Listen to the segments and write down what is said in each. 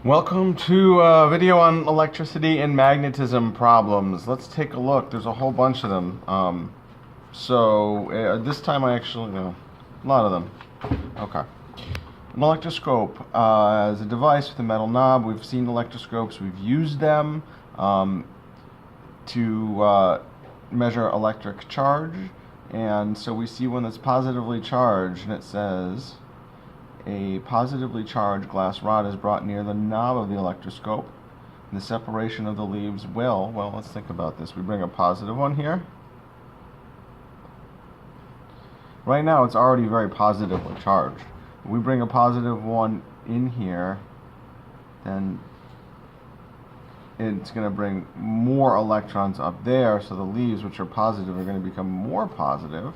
Welcome to a video on electricity and magnetism problems. Let's take a look. There's a whole bunch of them. This time I actually, a lot of them. Okay. An electroscope is a device with a metal knob. We've seen electroscopes. We've used them to measure electric charge. And so we see one that's positively charged, and it says, a positively charged glass rod is brought near the knob of the electroscope. And the separation of the leaves will, well, let's think about this. We bring a positive one here. Right now it's already very positively charged. If we bring a positive one in here, then it's going to bring more electrons up there, so the leaves, which are positive, are going to become more positive.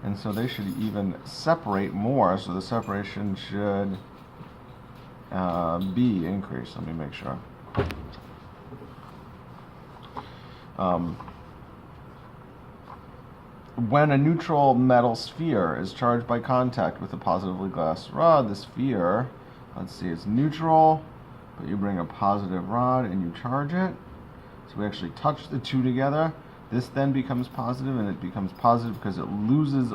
And so they should even separate more, so the separation should be increased. Let me make sure. When a neutral metal sphere is charged by contact with a positively glass rod, the sphere, let's see, it's neutral, but you bring a positive rod and you charge it. So we actually touch the two together. This then becomes positive, and it becomes positive because it loses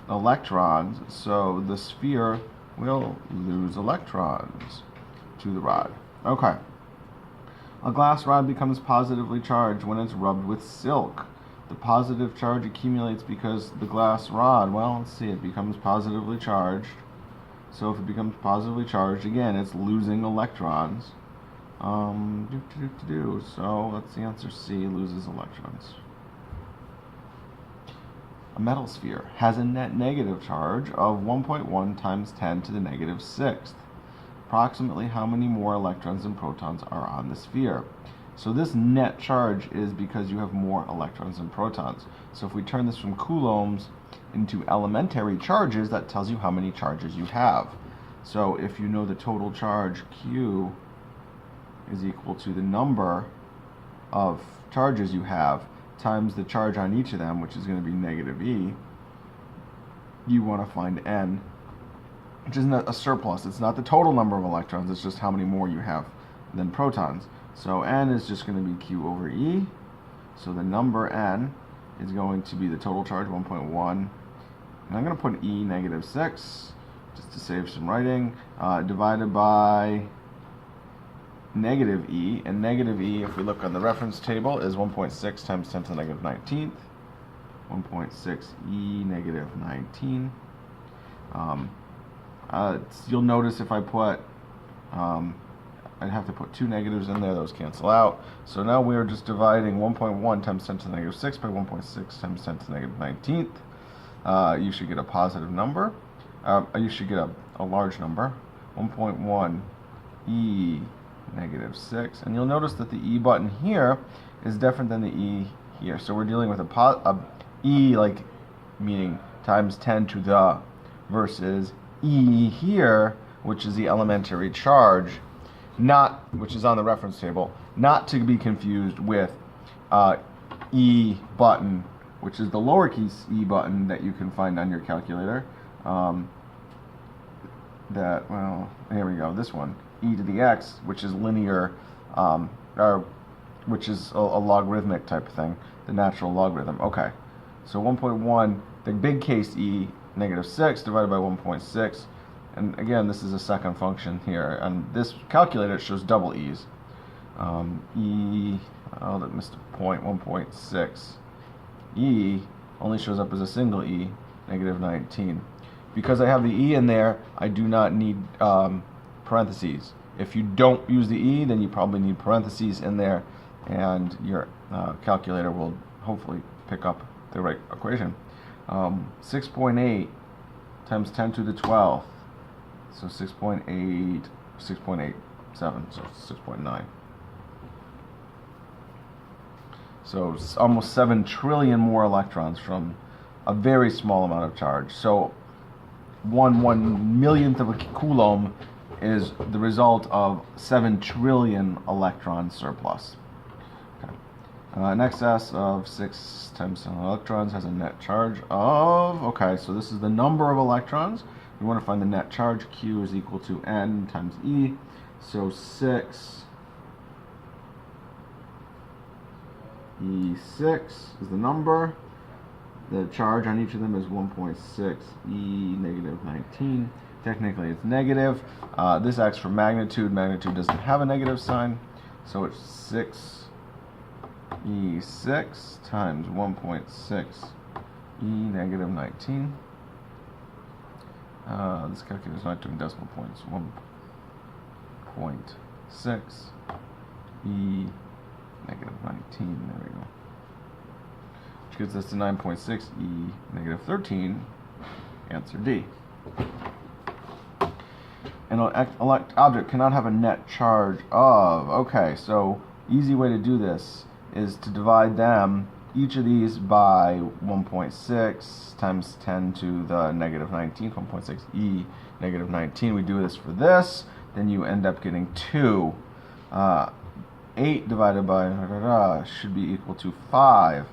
electrons, so the sphere will lose electrons to the rod. Okay. A glass rod becomes positively charged when it's rubbed with silk. The positive charge accumulates because the glass rod, well, let's see, it becomes positively charged. So if it becomes positively charged, again, it's losing electrons. So that's the answer C, loses electrons. A metal sphere has a net negative charge of 1.1 times 10 to the negative 6th. Approximately how many more electrons and protons are on the sphere? So this net charge is because you have more electrons and protons. So if we turn this from coulombs into elementary charges, that tells you how many charges you have. So if you know the total charge Q is equal to the number of charges you have times the charge on each of them, which is going to be negative E, you want to find N, which is not a surplus. It's not the total number of electrons, it's just how many more you have than protons. So N is just going to be Q over E. So the number N is going to be the total charge, 1.1. And I'm going to put E negative 6, just to save some writing, divided by negative E, and negative E, if we look on the reference table, is 1.6 times 10 to the negative 19th. 1.6 E negative 19. You'll notice if I put, I'd have to put two negatives in there, those cancel out. So now we are just dividing 1.1 times 10 to the negative 6 by 1.6 times 10 to the negative 19th. You should get a positive number. You should get a large number. 1.1 E negative 6, and you'll notice that the E button here is different than the E here. So we're dealing with a E, like meaning times 10 to the, versus E here, which is the elementary charge, which is on the reference table, not to be confused with E button, which is the lowercase e button that you can find on your calculator. Here we go, this one. E to the x, which is linear, which is a logarithmic type of thing, the natural logarithm. Okay, so 1.1, the big case E, negative 6, divided by 1.6, and again, this is a second function here, and this calculator shows double E's. That missed a point, 1.6. E only shows up as a single E, negative 19. Because I have the E in there, I do not need parentheses. If you don't use the E, then you probably need parentheses in there, and your calculator will hopefully pick up the right equation. 6.8 times 10 to the 12th, so 6.87, so 6.9. So it's almost 7 trillion more electrons from a very small amount of charge. So 1/1,000,000th of a coulomb is the result of 7 trillion electron surplus. Okay. An excess of 6 times 10 electrons has a net charge of, okay, so this is the number of electrons. We want to find the net charge. Q is equal to N times E. So 6 E6 is the number. The charge on each of them is 1.6 E negative 19. Technically it's negative. This acts for magnitude. Magnitude doesn't have a negative sign. So it's 6 E6 times 1.6 E negative 19. This calculator is not doing decimal points. 1.6 E negative 19. There we go. Which gives us to 9.6 E negative 13. Answer D. An object cannot have a net charge of. Okay, so easy way to do this is to divide them, each of these, by 1.6 times 10 to the negative 19, 1.6 E negative 19. We do this for this, then you end up getting 2. 8 divided by should be equal to 5.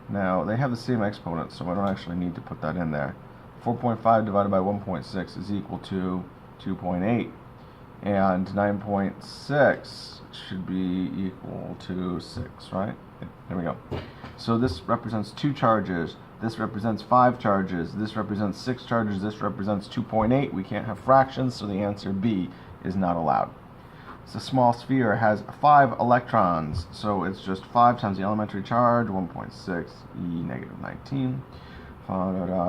Now, they have the same exponent, so I don't actually need to put that in there. 4.5 divided by 1.6 is equal to 2.8. And 9.6 should be equal to 6, right? There we go. So this represents 2 charges. This represents 5 charges. This represents 6 charges. This represents 2.8. We can't have fractions, so the answer B is not allowed. It's a small sphere, has 5 electrons, so it's just 5 times the elementary charge, 1.6 E negative 19.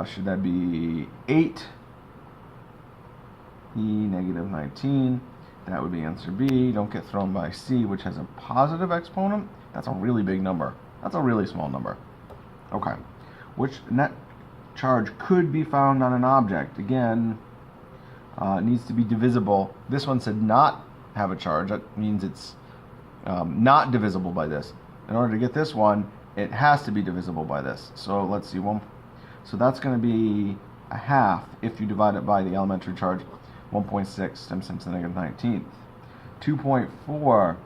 Should that be 8 E negative 19? That would be answer B. Don't get thrown by C, which has a positive exponent. That's a really big number. That's a really small number. Okay. Which net charge could be found on an object? Again, it needs to be divisible. This one said not have a charge. That means it's not divisible by this. In order to get this one, it has to be divisible by this. So let's see, so that's going to be a half if you divide it by the elementary charge, 1.6 times 10 to the negative 19th. 2.4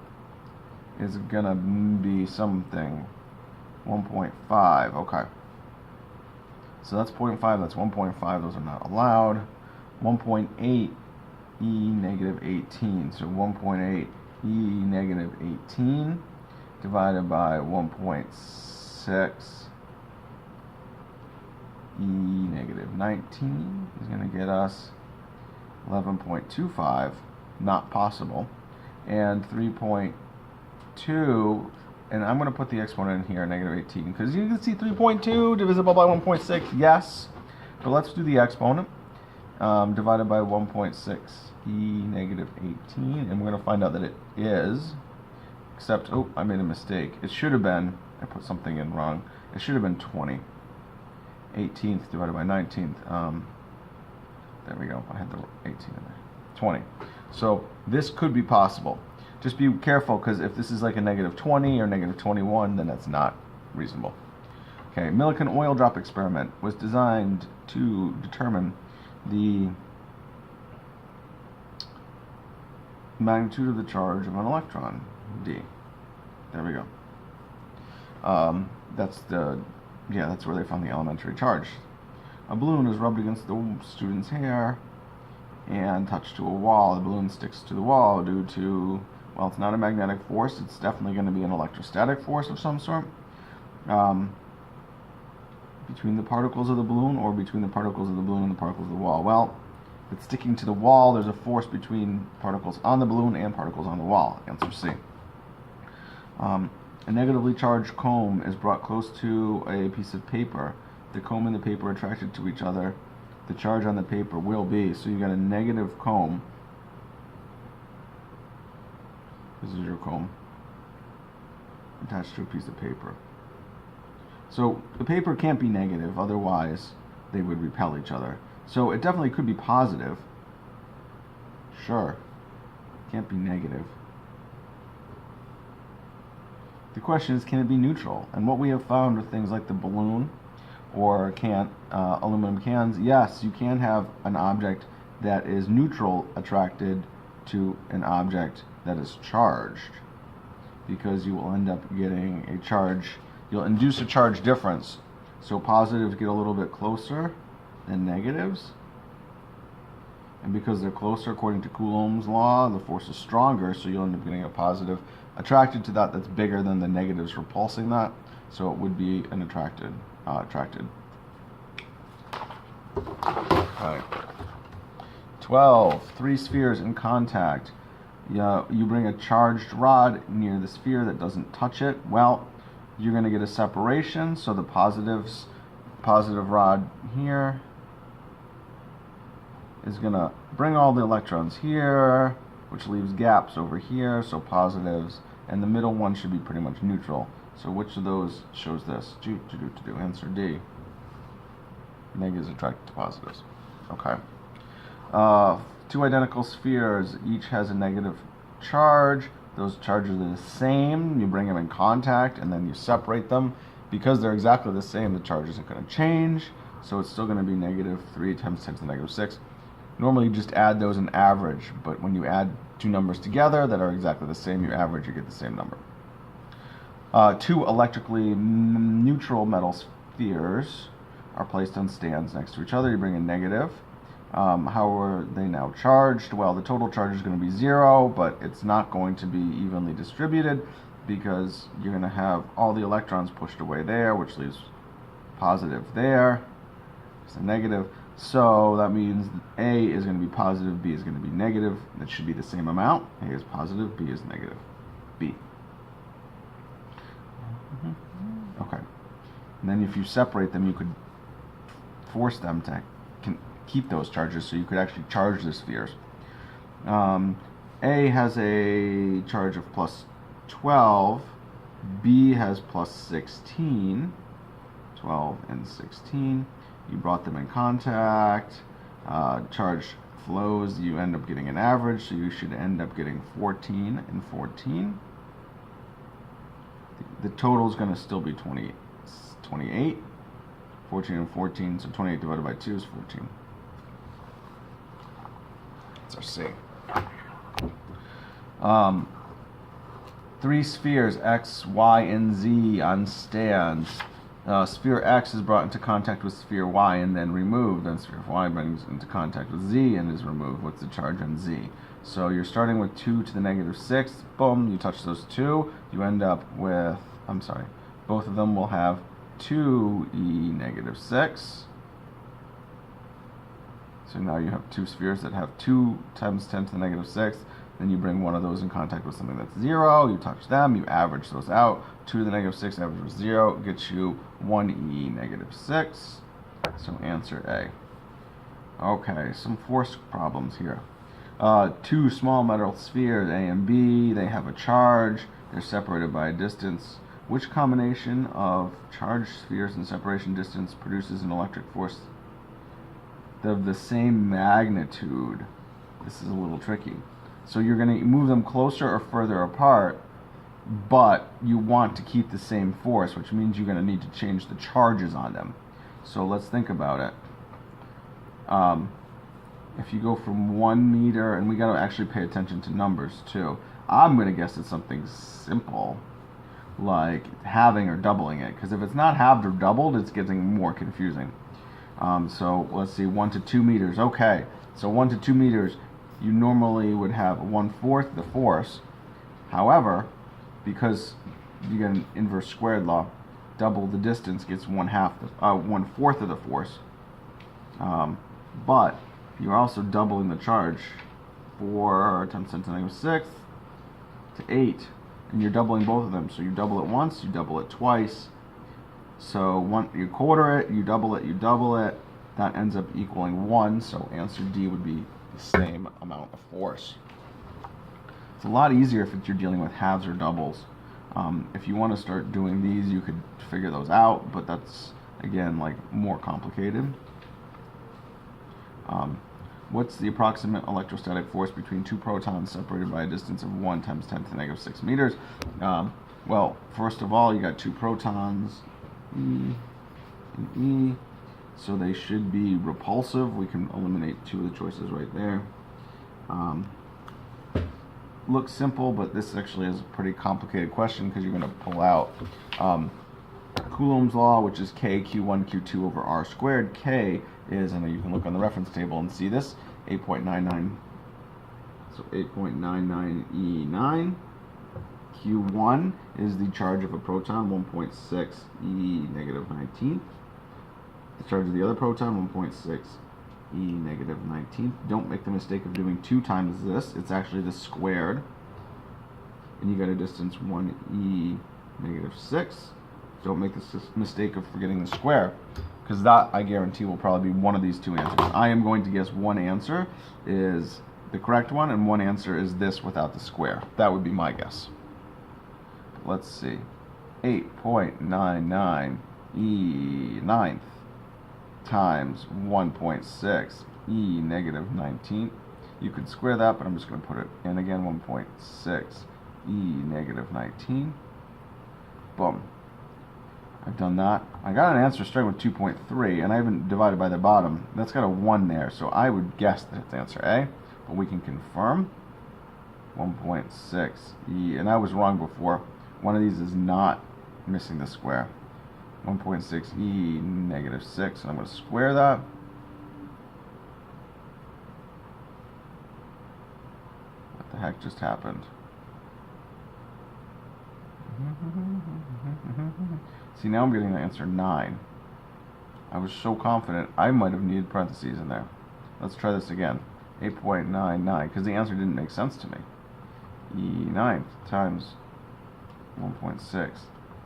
is going to be something, 1.5, okay. So that's 0.5, that's 1.5, those are not allowed. 1.8 E negative 18, so 1.8 E negative 18 divided by 1.6 E negative 19 is going to get us 11.25, not possible, and 3.2, and I'm going to put the exponent in here, negative 18, because you can see 3.2 divisible by 1.6, yes, but let's do the exponent. Divided by 1.6 E negative 18, and we're going to find out that it is, except, oh, I made a mistake. It should have been, I put something in wrong, it should have been 20. 18th divided by 19th, there we go, I had the 18 in there, 20. So this could be possible. Just be careful, because if this is like a negative 20 or negative 21, then that's not reasonable. Okay, Millikan oil drop experiment was designed to determine the magnitude of the charge of an electron, D. There we go. That's where they found the elementary charge. A balloon is rubbed against the student's hair and touched to a wall. The balloon sticks to the wall due to, well, it's not a magnetic force, it's definitely going to be an electrostatic force of some sort. Between the particles of the balloon, or between the particles of the balloon and the particles of the wall? Well, if it's sticking to the wall, there's a force between particles on the balloon and particles on the wall. Answer C. A negatively charged comb is brought close to a piece of paper. The comb and the paper are attracted to each other. The charge on the paper will be, so you've got a negative comb. This is your comb attached to a piece of paper. So the paper can't be negative, otherwise they would repel each other. So it definitely could be positive. Sure. Can't be negative. The question is, can it be neutral? And what we have found with things like the balloon or aluminum cans, yes, you can have an object that is neutral attracted to an object that is charged, because you will end up getting a charge. You'll induce a charge difference. So positives get a little bit closer, than negatives. And because they're closer, according to Coulomb's law, the force is stronger, so you'll end up getting a positive attracted to that that's bigger than the negatives repulsing that. So it would be an attracted. Okay. 12. 3 spheres in contact. You bring a charged rod near the sphere that doesn't touch it. Well, you're going to get a separation, so the positive rod here is going to bring all the electrons here, which leaves gaps over here, so positives, and the middle one should be pretty much neutral. So which of those shows this? Answer D. Negatives attracted to positives. Okay. 2 identical spheres, each has a negative charge. Those charges are the same. You bring them in contact and then you separate them. Because they're exactly the same, the charge isn't going to change. So it's still going to be negative 3 times 10 to the negative 6. Normally you just add those and average, but when you add 2 numbers together that are exactly the same, you average, you get the same number. 2 electrically neutral metal spheres are placed on stands next to each other. You bring in negative. How are they now charged? Well, the total charge is going to be 0, but it's not going to be evenly distributed because you're going to have all the electrons pushed away there, which leaves positive there. It's a negative. So that means A is going to be positive, B is going to be negative. That should be the same amount. A is positive, B is negative. B. Okay. And then if you separate them, you could force them to keep those charges, so you could actually charge the spheres. A has a charge of plus 12. B has plus 16. 12 and 16. You brought them in contact. Charge flows. You end up getting an average, so you should end up getting 14 and 14. The total is going to still be 28. 14 and 14, so 28 divided by 2 is 14. That's our C. 3 spheres, X, Y, and Z on stands. Sphere X is brought into contact with sphere Y and then removed. Then sphere Y brings into contact with Z and is removed. What's the charge on Z? So you're starting with 2 to the negative 6. Boom, you touch those 2. You end up with, both of them will have 2e negative 6. So now you have 2 spheres that have 2 times 10 to the negative 6. Then you bring one of those in contact with something that's 0. You touch them. You average those out. 2 to the negative 6 average with 0 gets you 1e negative 6. So answer A. Okay, some force problems here. 2 small metal spheres, A and B. They have a charge. They're separated by a distance. Which combination of charged spheres and separation distance produces an electric force of the same magnitude? This is a little tricky. So you're going to move them closer or further apart, but you want to keep the same force, which means you're going to need to change the charges on them. So let's think about it. If you go from 1 meter, and we got to actually pay attention to numbers too. I'm going to guess it's something simple, like halving or doubling it, because if it's not halved or doubled, it's getting more confusing. So let's see, 1 to 2 meters. Okay, so 1 to 2 meters, you normally would have 1/4 the force. However, because you get an inverse squared law, double the distance gets 1/4 of the force. But you're also doubling the charge. 4 times 10 to the negative 6 to 8. And you're doubling both of them. So you double it once, you double it twice. So you quarter it, you double it, That ends up equaling 1. So answer D would be the same amount of force. It's a lot easier if you're dealing with halves or doubles. If you want to start doing these, you could figure those out, but that's, again, like more complicated. What's the approximate electrostatic force between 2 protons separated by a distance of 1 times 10 to the negative 6 meters? Well, first of all, you got 2 protons, E and E, so they should be repulsive. We can eliminate 2 of the choices right there. Looks simple, but this actually is a pretty complicated question because you're going to pull out Coulomb's law, which is K Q1 Q2 over R squared. K is, and you can look on the reference table and see this, 8.99. So 8.99 E9. Q1 is the charge of a proton, 1.6 E negative 19th. The charge of the other proton, 1.6 E negative 19th. Don't make the mistake of doing 2 times this. It's actually the squared. And you got a distance 1 E negative 6. Don't make the mistake of forgetting the square, because that, I guarantee, will probably be one of these 2 answers. I am going to guess one answer is the correct one, and one answer is this without the square. That would be my guess. Let's see. 8.99 E ninth times 1.6 E negative 19th. You could square that, but I'm just going to put it in again. 1.6 E negative 19. Boom. I've done that. I got an answer starting with 2.3, and I haven't divided by the bottom. That's got a 1 there, so I would guess that it's answer A, but we can confirm. 1.6 E, and I was wrong before. One of these is not missing the square. 1.6 E negative 6, and I'm going to square that. What the heck just happened? See, now I'm getting the answer 9. I was so confident I might have needed parentheses in there. Let's try this again. 8.99, because the answer didn't make sense to me. E9 times 1.6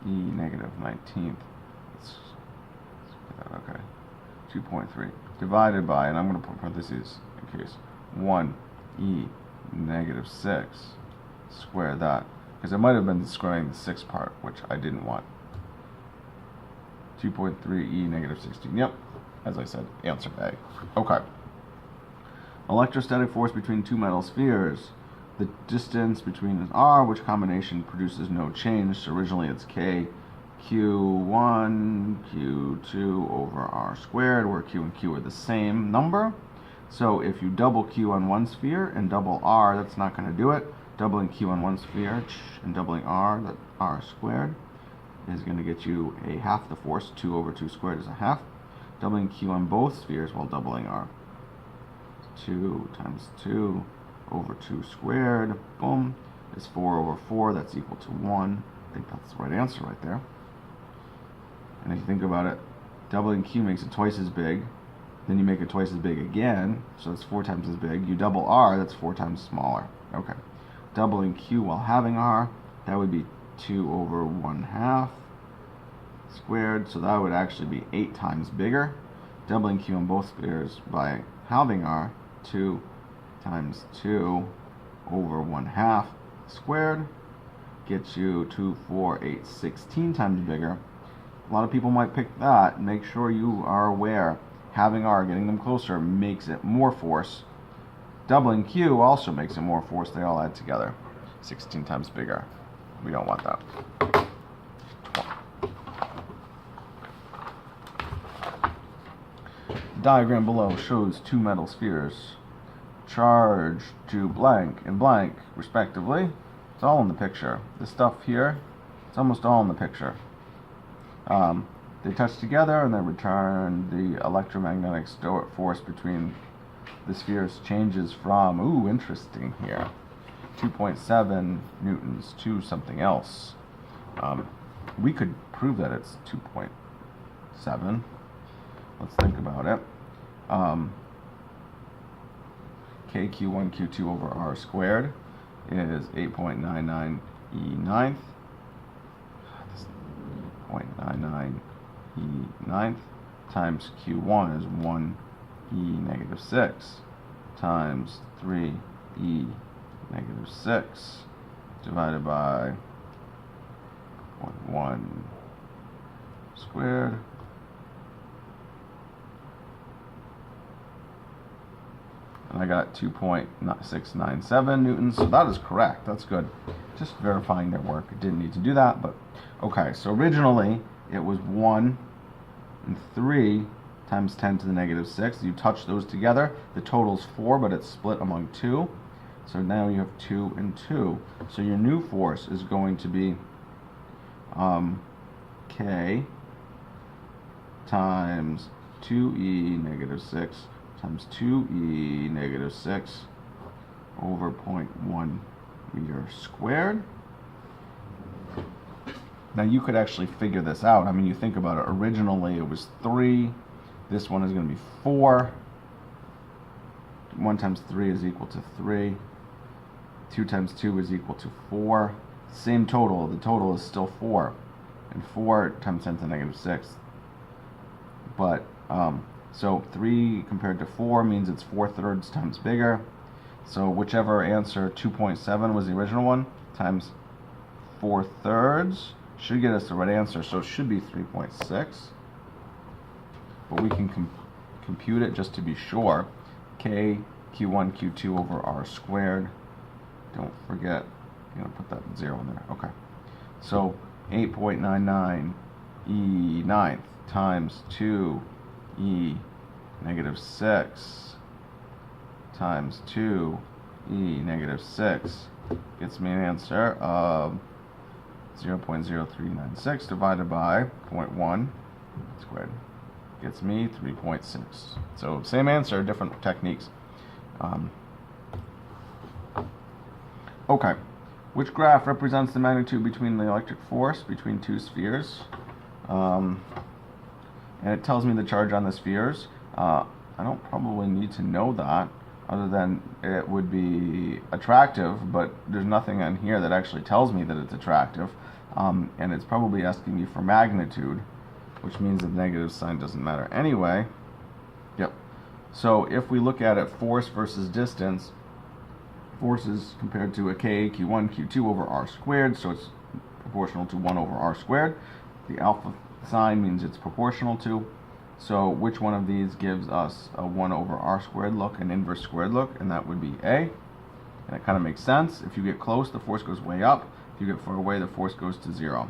E negative 19th. Let's put that, okay. 2.3 divided by, and I'm going to put parentheses in case, 1 E negative 6. Square that, because I might have been squaring the 6 part, which I didn't want. 2.3 E negative 16. Yep, as I said, answer A. Okay. Electrostatic force between 2 metal spheres. The distance between is R, which combination produces no change. So originally it's K, Q1, Q2 over R squared, where Q and Q are the same number. So if you double Q on one sphere and double R, that's not going to do it. Doubling Q on one sphere and doubling R, that R squared, is going to get you a half the force. 2 over 2 squared is a half. Doubling Q on both spheres while doubling R. 2 times 2 over 2 squared, boom, is 4 over 4. That's equal to 1. I think that's the right answer right there. And if you think about it, doubling Q makes it twice as big. Then you make it twice as big again, so it's 4 times as big. You double R, that's 4 times smaller. Okay. Doubling Q while having R, that would be 2 over 1/2 squared, so that would actually be 8 times bigger. Doubling Q on both spheres by halving R, 2 times 2 over 1/2 squared gets you 2, 4, 8, 16 times bigger. A lot of people might pick that. Make sure you are aware. Having R, getting them closer, makes it more force. Doubling Q also makes it more force. They all add together. 16 times bigger. We don't want that. The diagram below shows 2 metal spheres charged to blank and blank, respectively. It's all in the picture. This stuff here, it's almost all in the picture. They touch together and they return. The electromagnetic force between the spheres changes from, ooh, interesting here, 2.7 newtons to something else. We could prove that it's 2.7. Let's think about it. KQ1, Q2 over R squared is 8.99 E9th. 0.99 E9th times Q1 is 1 E negative 6 times 3 E negative 6 divided by 1 squared. And I got 2.697 newtons, so that is correct. That's good. Just verifying their work. I didn't need to do that, but okay. So originally it was 1 and 3 times 10 to the negative 6. You touch those together. The total's 4, but it's split among 2. So now you have 2 and 2. So your new force is going to be K times 2e negative 6 times 2e negative 6 over 0.1 meter squared. Now you could actually figure this out. I mean, you think about it. Originally it was 3. This one is going to be 4. 1 times 3 is equal to 3. 2 times 2 is equal to 4. Same total. The total is still 4. And 4 times 10 to the negative 6. But, so 3 compared to 4 means it's 4/3 times bigger. So whichever answer, 2.7 was the original one, times 4/3 should get us the right answer. So it should be 3.6. But we can compute it just to be sure. K Q1 Q2 over R squared. Don't forget, you know, put that 0 in there. Okay. So 8.99 E ninth times 2 E negative 6 times 2 E negative 6 gets me an answer of 0.0396 divided by 0.1 squared. Gets me 3.6. So same answer, different techniques. Okay. Which graph represents the magnitude between the electric force between two spheres? And it tells me the charge on the spheres. I don't probably need to know that, other than it would be attractive, but there's nothing on here that actually tells me that it's attractive. And it's probably asking me for magnitude, which means the negative sign doesn't matter anyway. Yep. So if we look at it, force versus distance, force is compared to a K, Q1, Q2 over R squared, so it's proportional to 1 over R squared. The alpha sign means it's proportional to. So which one of these gives us a 1 over R squared look, an inverse squared look? And that would be A. And it kind of makes sense. If you get close, the force goes way up. If you get far away, the force goes to 0.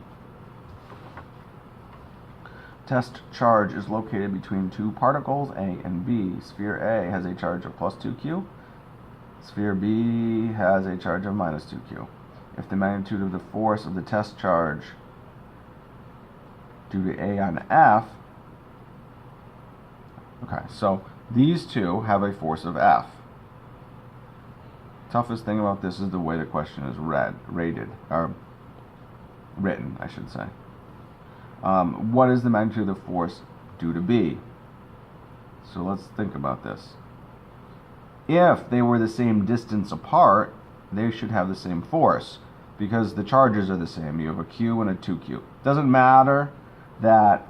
Test charge is located between two particles, A and B. Sphere A has a charge of plus 2q. Sphere B has a charge of minus 2q. If the magnitude of the force of the test charge due to A on F, okay, so these two have a force of F. Toughest thing about this is the way the question is written, I should say. What is the magnitude of the force due to B? So let's think about this. If they were the same distance apart, they should have the same force, because the charges are the same. You have a Q and a 2Q. Doesn't matter that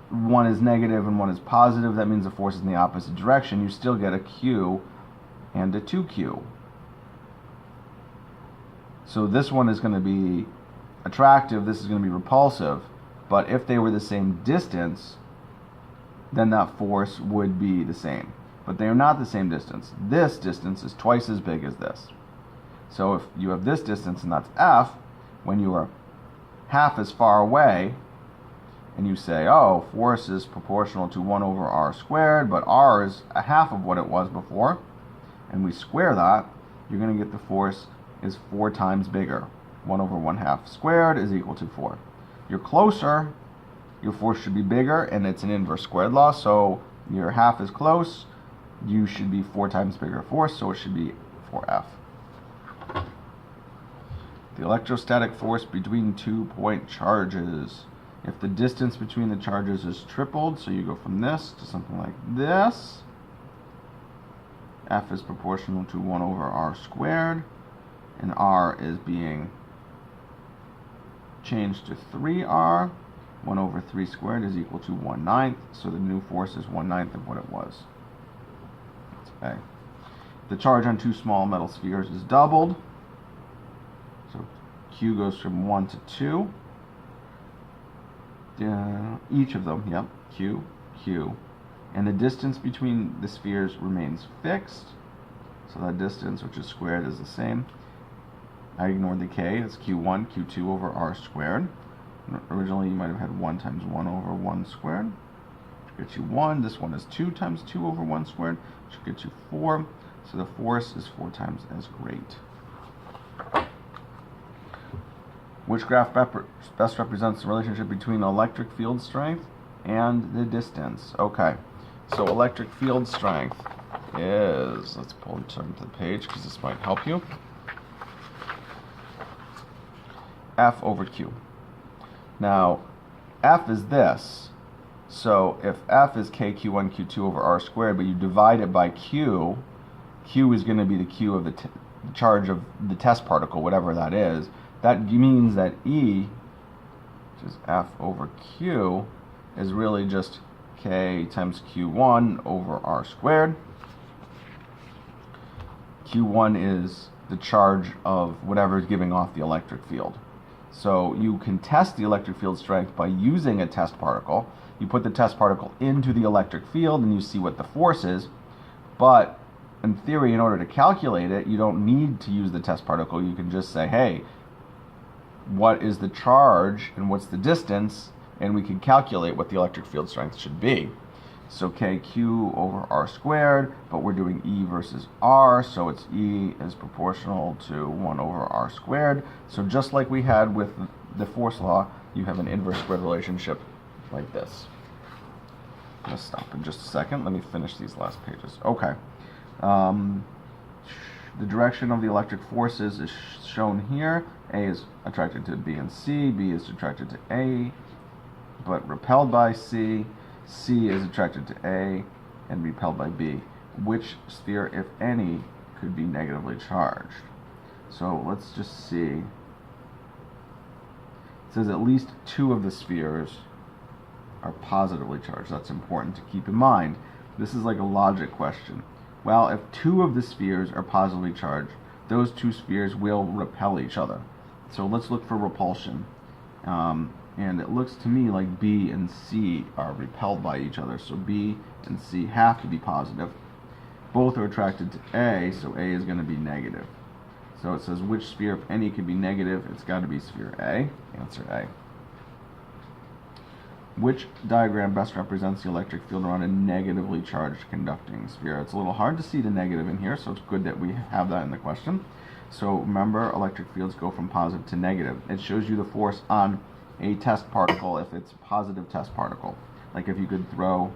one is negative and one is positive. That means the force is in the opposite direction. You still get a Q and a 2Q. So this one is going to be attractive, this is going to be repulsive. But if they were the same distance, then that force would be the same. But they are not the same distance. This distance is twice as big as this. So if you have this distance, and that's F, when you are half as far away, and you say, oh, force is proportional to 1 over R squared, but R is a half of what it was before, and we square that, you're going to get the force is 4 times bigger. 1 over 1/2 squared is equal to 4. You're closer, your force should be bigger, and it's an inverse squared law, so your half is close, you should be 4 times bigger force, so it should be 4F. The electrostatic force between 2 point charges. If the distance between the charges is tripled, so you go from this to something like this, F is proportional to 1 over R squared, and R is being changed to 3R. 1 over 3 squared is equal to 1/9, so the new force is 1/9 of what it was. That's A. The charge on two small metal spheres is doubled, so Q goes from 1 to 2. Each of them, yep, Q, Q. And the distance between the spheres remains fixed, so that distance, which is squared, is the same. I ignored the K, it's Q1, Q2 over R squared. Originally you might have had 1 times 1 over 1 squared, which gets you 1. This one is 2 times 2 over 1 squared, which gets you 4. So the force is 4 times as great. Which graph best represents the relationship between electric field strength and the distance? Okay, So electric field strength is, let's turn to the page because this might help you. F over Q. Now, F is this. So if F is KQ1, Q2 over R squared, but you divide it by Q, Q is going to be the Q of the charge of the test particle, whatever that is. That means that E, which is F over Q, is really just K times Q1 over R squared. Q1 is the charge of whatever is giving off the electric field. So you can test the electric field strength by using a test particle. You put the test particle into the electric field and you see what the force is. But in theory, in order to calculate it, you don't need to use the test particle. You can just say, hey, what is the charge and what's the distance? And we can calculate what the electric field strength should be. So KQ over R squared, but we're doing E versus R, so it's E is proportional to 1 over R squared. So just like we had with the force law, you have an inverse squared relationship like this. I'm going to stop in just a second. Let me finish these last pages. Okay. The direction of the electric forces is shown here. A is attracted to B and C. B is attracted to A, but repelled by C. C is attracted to A and repelled by B. Which sphere, if any, could be negatively charged? So let's just see. It says at least 2 of the spheres are positively charged. That's important to keep in mind. This is like a logic question. Well, if 2 of the spheres are positively charged, those 2 spheres will repel each other. So let's look for repulsion. And it looks to me like B and C are repelled by each other. So B and C have to be positive. Both are attracted to A, so A is going to be negative. So it says which sphere, if any, could be negative? It's got to be sphere A. Answer A. Which diagram best represents the electric field around a negatively charged conducting sphere? It's a little hard to see the negative in here, so it's good that we have that in the question. So remember, electric fields go from positive to negative. It shows you the force on a test particle if it's a positive test particle. Like if you could throw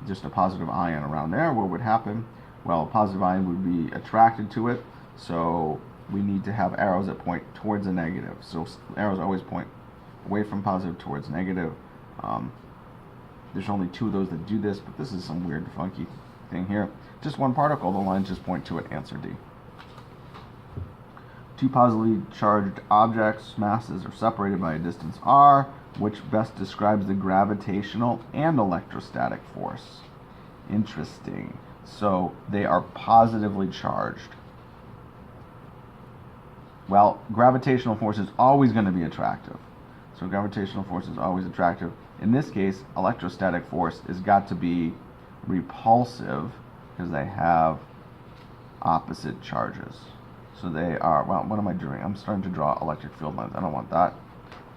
just a positive ion around there, what would happen? Well, a positive ion would be attracted to it, so we need to have arrows that point towards a negative. So arrows always point away from positive towards negative. There's only 2 of those that do this, but this is some weird funky thing here. Just one particle, the lines just point to it. Answer D. 2 positively charged objects' masses are separated by a distance r, which best describes the gravitational and electrostatic force. Interesting. So they are positively charged. Well, gravitational force is always going to be attractive. So gravitational force is always attractive. In this case, electrostatic force has got to be repulsive because they have opposite charges. So they are, well, what am I doing? I'm starting to draw electric field lines. I don't want that.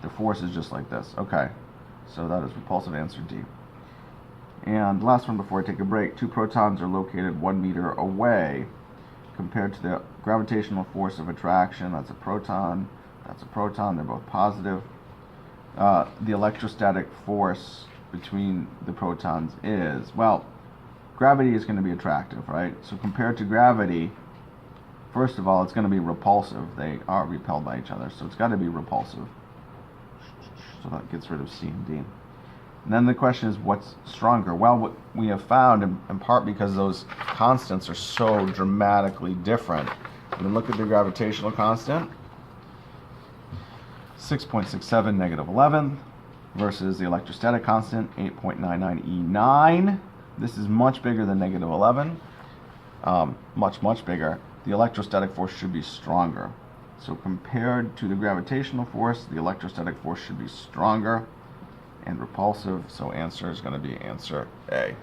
The force is just like this. Okay, so that is repulsive. Answer D. And last one before I take a break. 2 protons are located 1 meter away. Compared to the gravitational force of attraction, that's a proton, they're both positive. The electrostatic force between the protons is, well, gravity is going to be attractive, right? So compared to gravity, first of all, it's going to be repulsive. They are repelled by each other, so it's got to be repulsive. So that gets rid of C and D. And then the question is, what's stronger? Well, what we have found, in part because those constants are so dramatically different. We look at the gravitational constant, 6.67 negative 11, versus the electrostatic constant, 8.99 E9. This is much bigger than negative 11. Much bigger. The electrostatic force should be stronger. So compared to the gravitational force, the electrostatic force should be stronger and repulsive. So answer is going to be answer A.